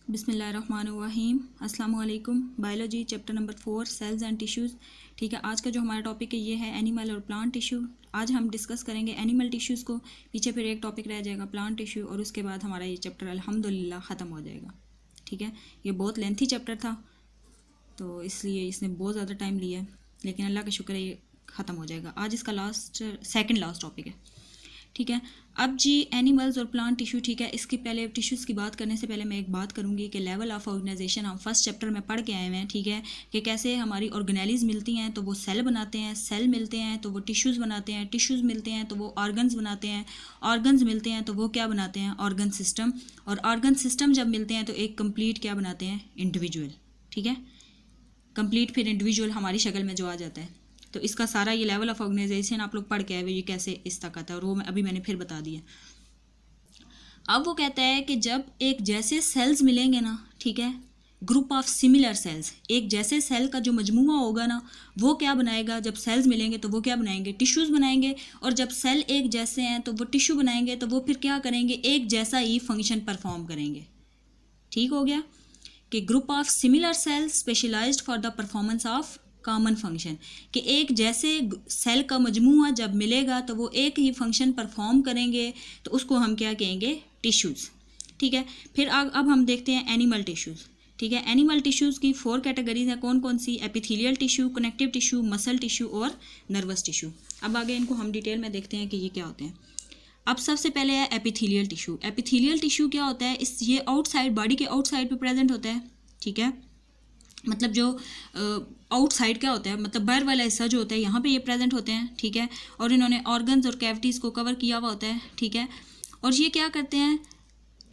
बिस्मिल्लाहिर्रहमानिर्रहीम। अस्सलाम वालेकुम। Biology chapter number 4 cells and tissues. ठीक है, आज का जो हमारा टॉपिक है ये है एनिमल और प्लांट टिश्यू। आज हम डिस्कस करेंगे एनिमल टिश्यूज़ को, पीछे फिर एक टॉपिक रह जाएगा प्लांट टिश्यू, और उसके बाद हमारा ये चैप्टर अल्हम्दुलिल्लाह ख़त्म हो जाएगा। ठीक है, ये बहुत लेंथी चैप्टर था तो इसलिए इसने बहुत ज़्यादा टाइम लिया है, लेकिन अल्लाह का शुक्र है ये ख़त्म हो जाएगा। आज इसका सेकंड लास्ट टॉपिक है। ठीक है, अब जी एनिमल्स और प्लांट टिश्यू। ठीक है, इसकी पहले टिश्यूज़ की बात करने से पहले मैं एक बात करूँगी कि लेवल ऑफ ऑर्गेनाइजेशन हम फर्स्ट चैप्टर में पढ़ के आए हुए हैं। ठीक है, कि कैसे हमारी ऑर्गेनेलीज मिलती हैं तो वो सेल बनाते हैं, सेल मिलते हैं तो वो टिश्यूज़ बनाते हैं, टिश्यूज़ मिलते हैं तो वो ऑर्गन्स बनाते हैं, ऑर्गन्स मिलते हैं तो वो क्या बनाते हैं, ऑर्गन सिस्टम, और ऑर्गन सिस्टम जब मिलते हैं तो एक कंप्लीट क्या बनाते हैं, इंडिविजुअल। ठीक है, कंप्लीट फिर इंडिविजुअल हमारी शक्ल में जो आ जाता है। तो इसका सारा ये लेवल ऑफ ऑर्गेनाइजेशन आप लोग पढ़ के आए हुए, ये कैसे इस तक आता है, और वो अभी मैंने फिर बता दिया। अब वो कहता है कि जब एक जैसे सेल्स मिलेंगे ना, ठीक है, ग्रुप ऑफ सिमिलर सेल्स, एक जैसे सेल का जो मजमूआ होगा ना वो क्या बनाएगा, जब सेल्स मिलेंगे तो वो क्या बनाएंगे, टिश्यूज़ बनाएंगे। और जब सेल एक जैसे हैं तो वो टिश्यू बनाएंगे, तो वो फिर क्या करेंगे, एक जैसा ही फंक्शन परफॉर्म करेंगे। ठीक हो गया कि group of similar cells specialized for the performance of common function, कि एक जैसे सेल का मजमूआ जब मिलेगा तो वो एक ही फंक्शन परफॉर्म करेंगे, तो उसको हम क्या कहेंगे, टिश्यूज़। ठीक है, फिर अब हम देखते हैं एनिमल टिश्यूज़। ठीक है, एनिमल टिश्यूज़ की 4 कैटेगरीज हैं। कौन कौन सी, epithelial tissue, connective tissue, muscle tissue और नर्वस टिश्यू। अब आगे इनको हम डिटेल में देखते हैं कि ये क्या होते हैं। अब सबसे पहले है एपिथेलियल टिश्यू। एपिथेलियल टिश्यू क्या होता है, ये आउटसाइड, बॉडी के आउटसाइड पे प्रेजेंट होता है। ठीक है, मतलब जो आउटसाइड क्या होता है, मतलब बाहर वाला हिस्सा जो होता है यहाँ पे ये प्रेजेंट होते हैं। ठीक है, और इन्होंने ऑर्गन्स और कैविटीज़ को कवर किया हुआ होता है। ठीक है, और ये क्या करते हैं,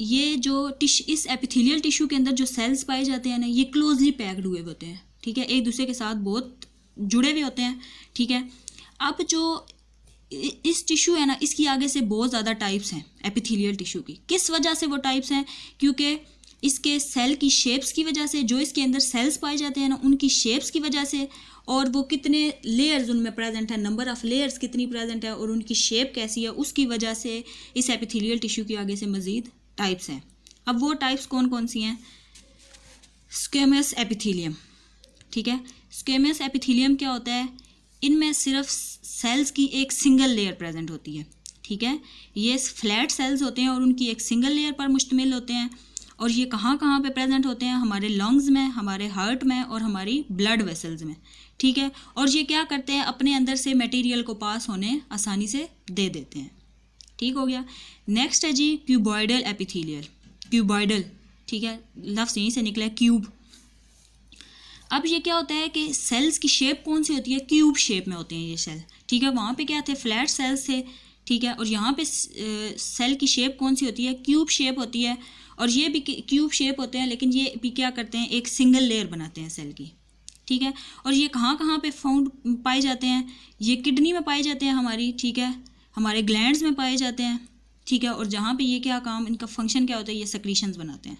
ये जो इस एपिथेलियल टिश्यू के अंदर जो सेल्स पाए जाते हैं ना, ये क्लोजली पैक्ड हुए होते हैं। ठीक है, एक दूसरे के साथ बहुत जुड़े हुए होते हैं। ठीक है, अब जो इस टिश्यू है ना, इसकी आगे से बहुत ज़्यादा टाइप्स हैं एपिथेलियल टिश्यू की। किस वजह से वो टाइप्स हैं, क्योंकि इसके सेल की शेप्स की वजह से, जो इसके अंदर सेल्स पाए जाते हैं ना उनकी शेप्स की वजह से, और वो कितने लेयर्स उनमें प्रेजेंट है, नंबर ऑफ़ लेयर्स कितनी प्रेजेंट है और उनकी शेप कैसी है, उसकी वजह से इस एपिथेलियल टिश्यू की आगे से मज़ीद टाइप्स हैं। अब वो टाइप्स कौन कौन सी हैं, स्क्वेमस एपिथेलियम। ठीक है, स्क्वेमस एपिथेलियम क्या होता है, इनमें सिर्फ सेल्स की एक सिंगल लेयर प्रेजेंट होती है। ठीक है, ये फ्लैट सेल्स होते हैं और उनकी एक सिंगल लेयर पर मुश्तमिल होते हैं। और ये कहाँ कहाँ पे प्रेजेंट होते हैं, हमारे लंग्स में, हमारे हार्ट में और हमारी ब्लड वेसल्स में। ठीक है, और ये क्या करते हैं, अपने अंदर से मटेरियल को पास होने आसानी से दे देते हैं। ठीक हो गया। नेक्स्ट है जी क्यूबॉइडल एपिथेलियल। क्यूबॉइडल, ठीक है, लफ्ज़ यहीं से निकला है, क्यूब। अब ये क्या होता है कि सेल्स की शेप कौन सी होती है, क्यूब शेप में होते हैं ये सेल। ठीक है, वहाँ पे क्या थे, फ्लैट सेल्स थे। ठीक है, और यहाँ पे सेल की शेप कौन सी होती है, क्यूब शेप होती है। और ये भी क्यूब शेप होते हैं, लेकिन ये भी क्या करते हैं, एक सिंगल लेयर बनाते हैं सेल की। ठीक है, और ये कहाँ कहाँ पे फाउंड पाए जाते हैं, ये किडनी में पाए जाते हैं हमारी। ठीक है, हमारे ग्लैंड्स में पाए जाते हैं। ठीक है, और जहाँ पे ये क्या काम, इनका फंक्शन क्या होता है, ये सेक्रीशंस बनाते हैं।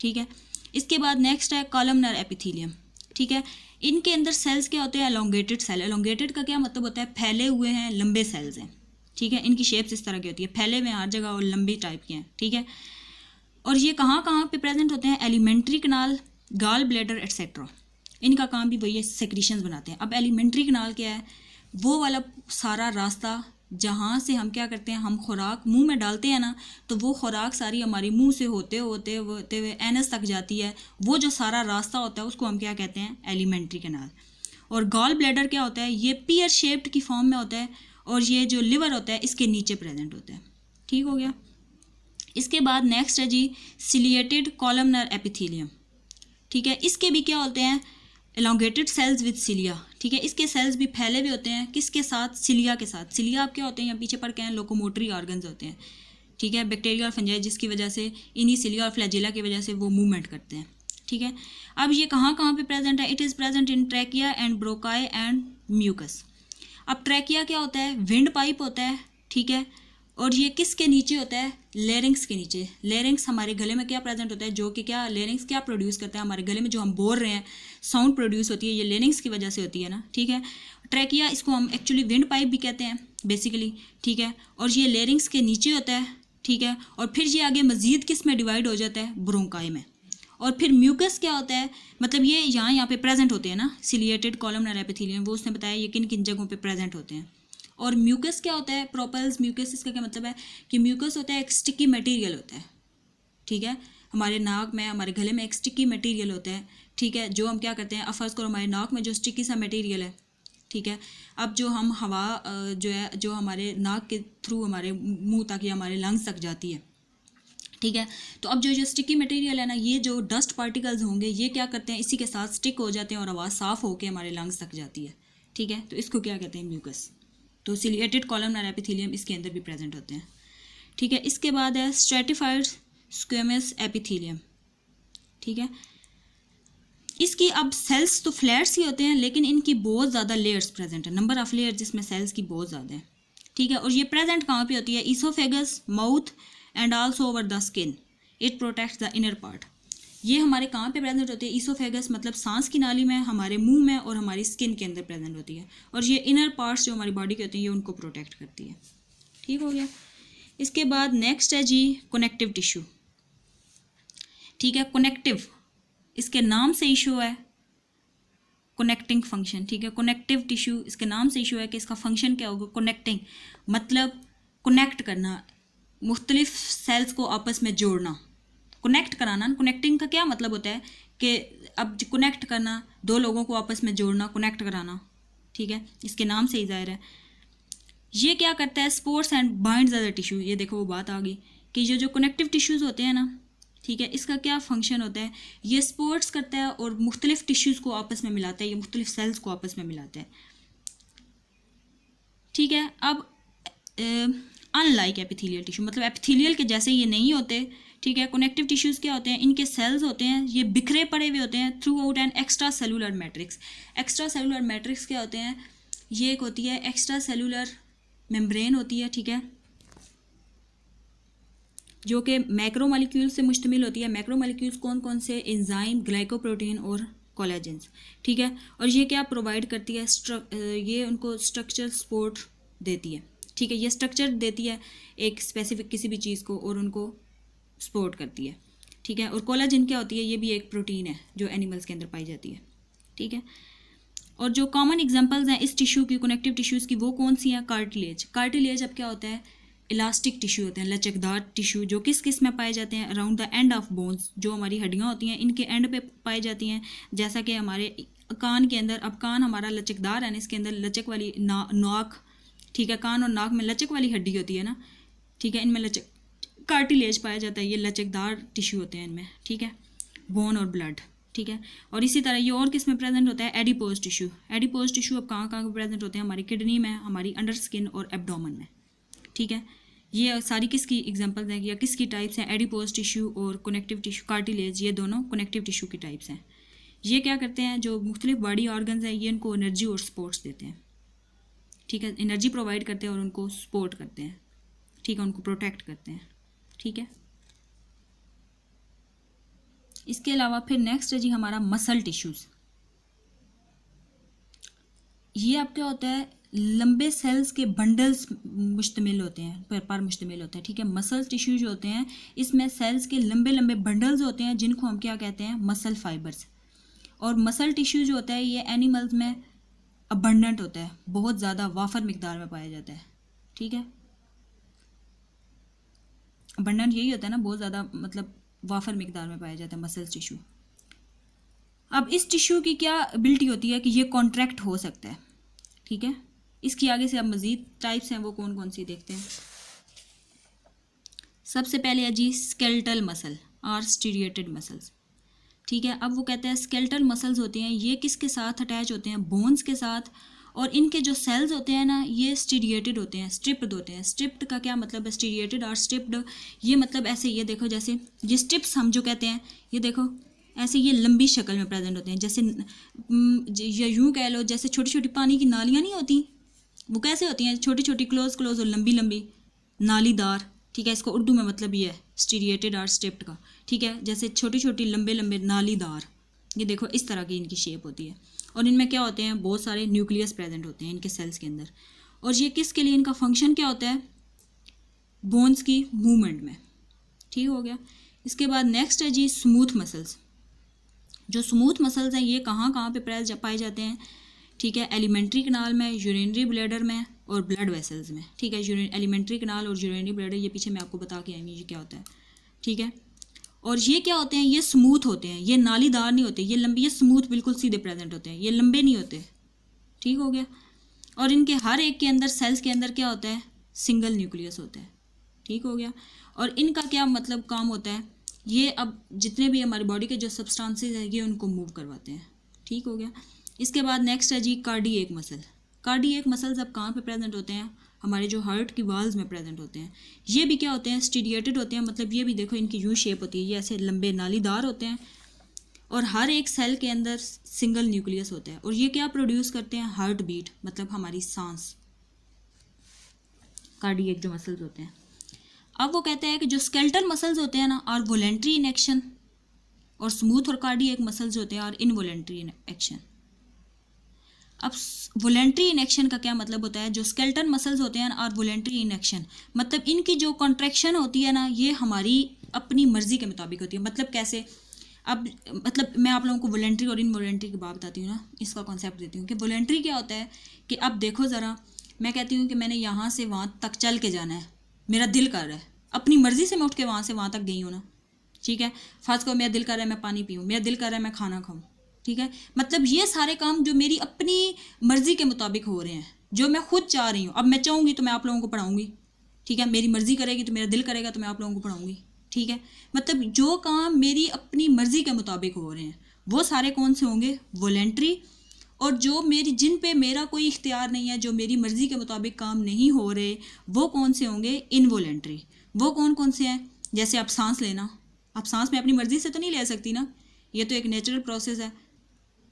ठीक है, इसके बाद नेक्स्ट है कॉलमनर एपिथेलियम। ठीक है, इनके अंदर सेल्स क्या होते हैं, एलोंगेटेड सेल। एलोंगेटेड का क्या मतलब होता है, फैले हुए हैं, लंबे सेल्स हैं। ठीक है, इनकी शेप्स इस तरह की होती है, फैले हुए हर जगह और लंबी टाइप की हैं। ठीक है, और ये कहाँ कहाँ पे प्रेजेंट होते हैं, alimentary canal, gall bladder etcetera. इनका काम भी वही है, सेक्रीशंस बनाते हैं। अब एलिमेंट्री कनाल क्या है, वो वाला सारा रास्ता जहाँ से हम क्या करते हैं, हम खुराक मुंह में डालते हैं ना, तो वो खुराक सारी हमारी मुंह से होते हुए एनस तक जाती है। वो जो सारा रास्ता होता है उसको हम क्या कहते हैं, एलिमेंट्री कनाल। और गॉल ब्लैडर क्या होता है, ये पियर शेप्ड की फॉर्म में होता है, और ये जो लिवर होता है इसके नीचे प्रेजेंट होता है। ठीक हो गया। इसके बाद नेक्स्ट है जी सिलिएटेड कॉलमनर एपिथेलियम। ठीक है, इसके भी क्या होते हैं, एलोंगेटेड सेल्स विद सिलिया। ठीक है, इसके सेल्स भी फैले हुए होते हैं, किसके साथ, सिलिया के साथ। सिलिया आप क्या होते हैं, यहाँ पीछे पढ़ के हैं, लोकोमोटरी ऑर्गन्स होते हैं। ठीक है, बैक्टीरिया और फंजाई, जिसकी वजह से इन्हीं सिलिया और फ्लैजिला की वजह से वो मूवमेंट करते हैं। ठीक है, अब ये कहाँ कहाँ पे प्रेजेंट है, it is present in trachea and bronchi and mucus. अब ट्रैकिया क्या होता है, विंड पाइप होता है। ठीक है, और ये किसके नीचे होता है, लेरिंग्स के नीचे। लेरिंग्स हमारे गले में क्या प्रेजेंट होता है, जो कि क्या, लेरिंग्स क्या प्रोड्यूस करता है, हमारे गले में जो हम बोल रहे हैं साउंड प्रोड्यूस होती है, ये लेरिंग्स की वजह से होती है ना। ठीक है, ट्रैकिया इसको हम एक्चुअली विंड पाइप भी कहते हैं बेसिकली। ठीक है, और ये लेरिंग्स के नीचे होता है। ठीक है, और फिर ये आगे मज़ीद किस में डिवाइड हो जाता है, ब्रोंकाई में। और फिर म्यूकस क्या होता है, मतलब ये यहाँ पे प्रेजेंट होते हैं ना, सिलिएटेड कॉलमनर एपिथेलियम, वो उसने बताया ये किन किन जगहों पे प्रेजेंट होते हैं। और म्यूकस क्या होता है, प्रोपल्स म्यूकस, इसका क्या मतलब है कि म्यूकस होता है एक स्टिकी मटेरियल होता है, ठीक है, हमारे नाक में, हमारे गले में एक स्टिकी मटेरियल होता है, ठीक है, जो हम क्या करते हैं, फर्स्ट करो हमारे नाक में जो स्टिकी सा मटेरियल है, ठीक है, अब जो हम हवा जो है जो हमारे नाक के थ्रू हमारे मुंह तक या हमारे लंग्स तक जाती है, ठीक है, तो अब जो स्टिकी मटेरियल है ना, ये जो डस्ट पार्टिकल्स होंगे ये क्या करते हैं, इसी के साथ स्टिक हो जाते हैं और हवा साफ़ होकर हमारे लंग्स तक जाती है, ठीक है, तो इसको क्या कहते हैं, म्यूकस। तो सिलिएटेड कॉलमनर एपिथेलियम इसके अंदर भी प्रेजेंट होते हैं, ठीक है। इसके बाद है स्ट्रेटिफाइड स्क्वेमस एपिथेलियम, ठीक है, इसकी अब सेल्स तो फ्लैट्स ही होते हैं, लेकिन इनकी बहुत ज़्यादा लेयर्स प्रेजेंट है, नंबर ऑफ लेयर जिसमें सेल्स की बहुत ज़्यादा है, ठीक है, और ये प्रेजेंट कहाँ पे होती है, oesophagus, mouth and also over the skin, it protects the inner part. ये हमारे कहाँ पे प्रेजेंट होती है, ईसोफेगस मतलब सांस की नाली में, हमारे मुंह में और हमारी स्किन के अंदर प्रेजेंट होती है, और ये इनर पार्ट्स जो हमारी बॉडी के होती हैं ये उनको प्रोटेक्ट करती है, ठीक हो गया। इसके बाद नेक्स्ट है जी कनेक्टिव टिश्यू, ठीक है, कनेक्टिव इसके नाम से इशू है कनेक्टिंग फंक्शन, ठीक है, कनेक्टिव टिश्यू इसके नाम से इशू है कि इसका फंक्शन क्या होगा, कनेक्टिंग मतलब कनेक्ट करना, मुख्तलिफ सेल्स को आपस में जोड़ना, कनेक्ट कराना। कनेक्टिंग का क्या मतलब होता है कि अब कनेक्ट करना, दो लोगों को आपस में जोड़ना, कनेक्ट कराना, ठीक है, इसके नाम से ही जाहिर है। ये क्या करता है, sports and binds other tissue, ये देखो वो बात आ गई कि ये जो कनेक्टिव टिश्यूज़ होते हैं ना, ठीक है, इसका क्या फंक्शन होता है, ये स्पोर्ट्स करता है और मुख्तलिफ टिश्यूज़ को आपस में मिलाता है, ये मुख्तलिफ सेल्स को आपस में मिलाता है, ठीक है। अब अनलाइक एपिथेलियल टिश्यू मतलब एपिथेलियल के जैसे ये नहीं होते, ठीक है। कनेक्टिव टिश्यूज़ क्या होते हैं, इनके सेल्स होते हैं, ये बिखरे पड़े हुए होते हैं through out an extra cellular matrix. Extra cellular matrix क्या होते हैं, ये एक होती है एक्स्ट्रा सेलुलर मेम्ब्रेन होती है, ठीक है, जो कि मैक्रोमोलिक्यूल्स से मुश्तमिल होती है। मैक्रोमोलिक्यूल्स कौन कौन से, एंजाइम, ग्लाइकोप्रोटीन और कोलेजेंस, ठीक है, और ये क्या प्रोवाइड करती है, ये उनको स्ट्रक्चर सपोर्ट देती है, ठीक है, ये स्ट्रक्चर देती है एक स्पेसिफिक किसी भी चीज़ को और उनको सपोर्ट करती है, ठीक है। और कोलेजन क्या होती है, ये भी एक प्रोटीन है जो एनिमल्स के अंदर पाई जाती है, ठीक है। और जो कॉमन एग्जांपल्स हैं इस टिश्यू की, कनेक्टिव टिश्यूज़ की, वो कौन सी हैं, कार्टिलेज। कार्टिलेज अब क्या होता है, इलास्टिक टिश्यू होते हैं, लचकदार टिश्यू, जो किस किस में पाए जाते हैं, around the end of bones, जो हमारी हड्डियाँ होती हैं इनके एंड पे पाई जाती हैं, जैसा कि हमारे कान के अंदर, अब कान हमारा लचकदार है ना, इसके अंदर लचक वाली नाक, ठीक है, कान और नाक में लचक वाली हड्डी होती है ना, ठीक है, इनमें लचक कार्टिलेज पाया जाता है, ये लचकदार टिश्यू होते हैं इनमें, ठीक है, बोन और ब्लड, ठीक है। और इसी तरह ये और किस में प्रेजेंट होता है, एडिपोज टिश्यू। एडिपोज टिश्यू अब कहाँ कहाँ प्रेजेंट होते हैं, हमारी किडनी में, हमारी अंडर स्किन और एब्डोमेन में, ठीक है। ये सारी किसकी एग्जांपल्स हैं या किसकी टाइप्स हैं, एडिपोज टिश्यू और कनेक्टिव टिश्यू, कार्टिलेज, ये दोनों कनेक्टिव टिश्यू की टाइप्स हैं। ये क्या करते हैं, जो मुख्तलिफ बॉडी ऑर्गन्स हैं ये इनको एनर्जी और सपोर्ट्स देते हैं, ठीक है, एनर्जी प्रोवाइड करते हैं और उनको सपोर्ट करते हैं, ठीक है, उनको प्रोटेक्ट करते हैं, ठीक है। इसके अलावा फिर नेक्स्ट है जी हमारा मसल टिश्यूज़। ये अब क्या होता है, लंबे सेल्स के बंडल्स मुश्तमिल होते हैं, पर मुश्तमिल होता है, ठीक है। मसल टिश्यू जो होते हैं इसमें सेल्स के लंबे लंबे बंडल्स होते हैं जिनको हम क्या कहते हैं, मसल फाइबर्स। और मसल टिश्यू जो होता है ये एनिमल्स में अबंडेंट होता है, बहुत ज़्यादा वाफर मिकदार में पाया जाता है, ठीक है। अबंडेंट यही होता है ना, बहुत ज़्यादा मतलब वाफर मिकदार में पाया जाता है मसल टिश्यू। अब इस टिश्यू की क्या एबिलिटी होती है कि ये कॉन्ट्रैक्ट हो सकता है, ठीक है। इसकी आगे से अब मज़ीद टाइप्स हैं, वो कौन कौन सी देखते हैं। सबसे पहले है जी स्केलेटल मसल और स्टीरिएटेड मसल्स, ठीक है। अब वो कहते हैं स्केलेटल मसल्स होते हैं, ये किसके साथ अटैच होते हैं, बोन्स के साथ, और इनके जो सेल्स होते हैं ना ये स्टीरिएटेड होते हैं, स्ट्रिप्ड होते हैं। स्ट्रिप्ड का क्या मतलब है, स्टीरिएटेड और स्ट्रिप्ड, ये मतलब ऐसे, ये देखो जैसे ये स्ट्रिप्स हम जो कहते हैं, ये देखो ऐसे ये लंबी शक्ल में प्रेजेंट होते हैं, जैसे या यूँ कह लो जैसे छोटी छोटी पानी की नालियाँ नहीं होती, वो कैसे होती हैं, छोटी छोटी क्लोज क्लोज और लंबी लंबी नालीदार, ठीक है। इसको उर्दू में मतलब ये है स्टीरिएटेड और स्ट्रिप्ड का, ठीक है, जैसे छोटी छोटी लंबे लंबे नालीदार, ये देखो इस तरह की इनकी शेप होती है। और इनमें क्या होते हैं, बहुत सारे न्यूक्लियस प्रेजेंट होते हैं इनके सेल्स के अंदर। और ये किसके लिए, इनका फंक्शन क्या होता है, बोन्स की मूवमेंट में, ठीक हो गया। इसके बाद नेक्स्ट है जी स्मूथ मसल्स। जो स्मूथ मसल्स हैं ये कहाँ कहाँ पे पाए जाते हैं, ठीक है, एलिमेंट्री कनाल में, यूरिनरी ब्लैडर में और ब्लड वेसल्स में, ठीक है। एलिमेंट्री कनाल और यूरिनरी ब्लैडर ये पीछे मैं आपको बता के आई हूँ ये क्या होता है, ठीक है। और ये क्या होते हैं, ये स्मूथ होते हैं, ये नालीदार नहीं होते, ये लंबे, ये स्मूथ बिल्कुल सीधे प्रेजेंट होते हैं, ये लंबे नहीं होते, ठीक हो गया। और इनके हर एक के अंदर, सेल्स के अंदर क्या होता है, सिंगल न्यूक्लियस होता है, ठीक हो गया। और इनका क्या मतलब काम होता है, ये अब जितने भी हमारी बॉडी के जो सब्सटेंसेस है ये उनको मूव करवाते हैं, ठीक हो गया। इसके बाद नेक्स्ट है जी कार्डियक मसल। कार्डियक मसल्स अब कहाँ पे प्रेजेंट होते हैं, हमारे जो हार्ट की वाल्स में प्रेजेंट होते हैं। ये भी क्या होते हैं, स्टीडिएटेड होते हैं, मतलब ये भी देखो इनकी यू शेप होती है, ये ऐसे लंबे नालीदार होते हैं और हर एक सेल के अंदर सिंगल न्यूक्लियस होता है। और ये क्या प्रोड्यूस करते हैं, हार्ट बीट, मतलब हमारी सांस, कार्डियक जो मसल्स होते हैं। अब वो कहते हैं कि जो स्केलेटल मसल्स होते हैं ना आर वॉलेंट्री इन एक्शन, और स्मूथ और कार्डियक मसल्स होते हैं आर इनवॉलेंट्री इन एक्शन। अब वॉलेंट्री इन एक्शन का क्या मतलब होता है, जो स्केलेटल मसल्स होते हैं आर वॉलेंट्री इन एक्शन, मतलब इनकी जो कॉन्ट्रैक्शन होती है ना ये हमारी अपनी मर्जी के मुताबिक होती है। मतलब कैसे, अब मतलब मैं आप लोगों को वॉलेंट्री और इनवॉलेंट्री की बात बताती हूँ ना, इसका कॉन्सेप्ट देती हूँ कि वॉलेंट्री क्या होता है कि अब देखो ज़रा, मैं कहती हूँ कि मैंने यहाँ से वहाँ तक चल के जाना है, मेरा दिल कर रहा है, अपनी मर्ज़ी से मैं उठ के वहाँ से वहाँ तक गई हूँ ना, ठीक है। फर्स्ट को मेरा दिल कर रहा है मैं पानी पीऊँ, मेरा दिल कर रहा है मैं खाना खाऊँ, ठीक है। मतलब ये सारे काम जो मेरी अपनी मर्ज़ी के मुताबिक हो रहे हैं, जो मैं खुद चाह रही हूँ। अब मैं चाहूँगी तो मैं आप लोगों को पढ़ाऊँगी, ठीक है, मेरी मर्ज़ी करेगी तो मेरा दिल करेगा तो मैं आप लोगों को पढ़ाऊँगी, ठीक है। मतलब जो काम मेरी अपनी मर्ज़ी के मुताबिक हो रहे हैं वो सारे कौन से होंगे, वॉलेंट्री। और जो मेरी, जिन पे मेरा कोई इख्तियार नहीं है, जो मेरी मर्ज़ी के मुताबिक काम नहीं हो रहे, वो कौन से होंगे, इनवॉलेंट्री। वो कौन कौन से हैं, जैसे आप सांस लेना, आप सांस में अपनी मर्ज़ी से तो नहीं ले सकती ना, ये तो एक नेचुरल प्रोसेस है,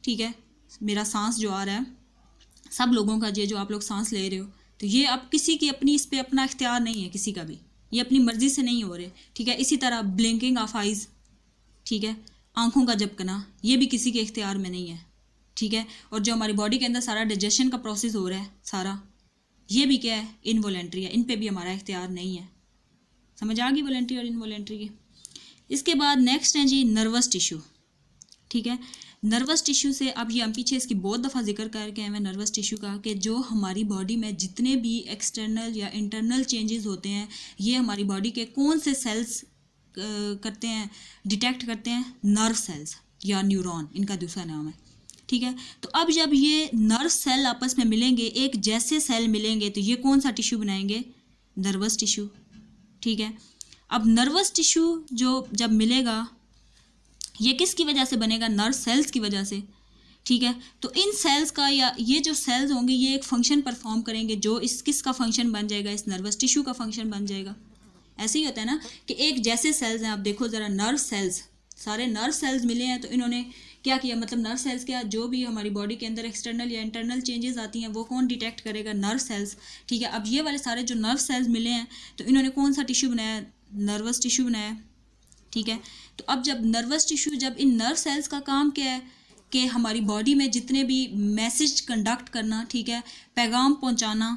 ठीक है। मेरा सांस जो आ रहा है, सब लोगों का, ये जो आप लोग सांस ले रहे हो, तो ये अब किसी की अपनी, इस पे अपना इख्तियार नहीं है किसी का भी, ये अपनी मर्ज़ी से नहीं हो रहे, ठीक है। इसी तरह ब्लिंकिंग ऑफ आइज़, ठीक है, आँखों का झपकना, ये भी किसी के इख्तियार में नहीं है, ठीक है। और जो हमारी बॉडी के अंदर सारा डाइजेशन का प्रोसेस हो रहा है सारा, ये भी क्या है, इनवॉलेंट्री है, इन पे भी हमारा इख्तियार नहीं है। समझ आ गई वॉलेंट्री और इनवॉलेंट्री की। इसके बाद नेक्स्ट है जी नर्वस टिश्यू, ठीक है। नर्वस टिश्यू से, अब ये हम पीछे इसकी बहुत दफ़ा जिक्र करके आए हैं नर्वस टिश्यू का, कि जो हमारी बॉडी में जितने भी एक्सटर्नल या इंटरनल चेंजेस होते हैं ये हमारी बॉडी के कौन से सेल्स करते हैं, डिटेक्ट करते हैं, नर्व सेल्स या न्यूरॉन, इनका दूसरा नाम है, ठीक है। तो अब जब ये नर्व सेल आपस में मिलेंगे, एक जैसे सेल मिलेंगे, तो ये कौन सा टिश्यू बनाएंगे, नर्वस टिश्यू, ठीक है। अब नर्वस टिश्यू जो जब मिलेगा, ये किसकी वजह से बनेगा, नर्व सेल्स की वजह से, ठीक है। तो इन सेल्स का, या ये जो सेल्स होंगे ये एक फंक्शन परफॉर्म करेंगे, जो इस किसका फंक्शन बन जाएगा, इस नर्वस टिश्यू का फंक्शन बन जाएगा। ऐसे ही होता है ना कि एक जैसे सेल्स हैं, आप देखो ज़रा, नर्व सेल्स, सारे नर्व सेल्स मिले हैं, तो इन्होंने क्या किया, मतलब नर्व सेल्स क्या, जो भी हमारी बॉडी के अंदर एक्सटर्नल या इंटरनल चेंजेस आती हैं वो कौन डिटेक्ट करेगा, नर्व सेल्स, ठीक है। अब ये वाले सारे जो नर्व सेल्स मिले हैं, तो इन्होंने कौन सा टिश्यू बनाया, नर्वस टिश्यू बनाया, ठीक है। तो अब जब नर्वस टिश्यू, जब इन नर्व सेल्स का काम क्या है कि हमारी बॉडी में जितने भी मैसेज कंडक्ट करना, ठीक है, पैगाम पहुंचाना,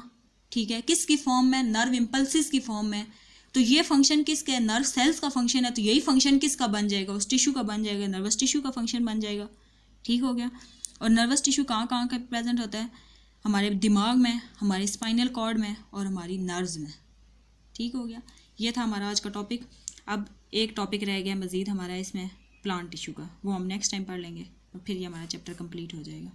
ठीक है, किसकी फॉर्म में, नर्व इम्पल्सिस की फॉर्म में, तो ये फंक्शन किसका है, नर्व सेल्स का फंक्शन है, तो यही फंक्शन किसका बन जाएगा, उस टिश्यू का बन जाएगा, नर्वस टिश्यू का फंक्शन बन जाएगा, ठीक हो गया। और नर्वस टिश्यू कहाँ कहाँ का प्रेजेंट होता है, हमारे दिमाग में, हमारे स्पाइनल कॉर्ड में और हमारी नर्व्स में, ठीक हो गया। ये था हमारा आज का टॉपिक। अब एक टॉपिक रह गया मज़ीद हमारा इसमें, प्लांट टिश्यू का, वो हम नेक्स्ट टाइम पढ़ लेंगे और फिर ये हमारा चैप्टर कंप्लीट हो जाएगा।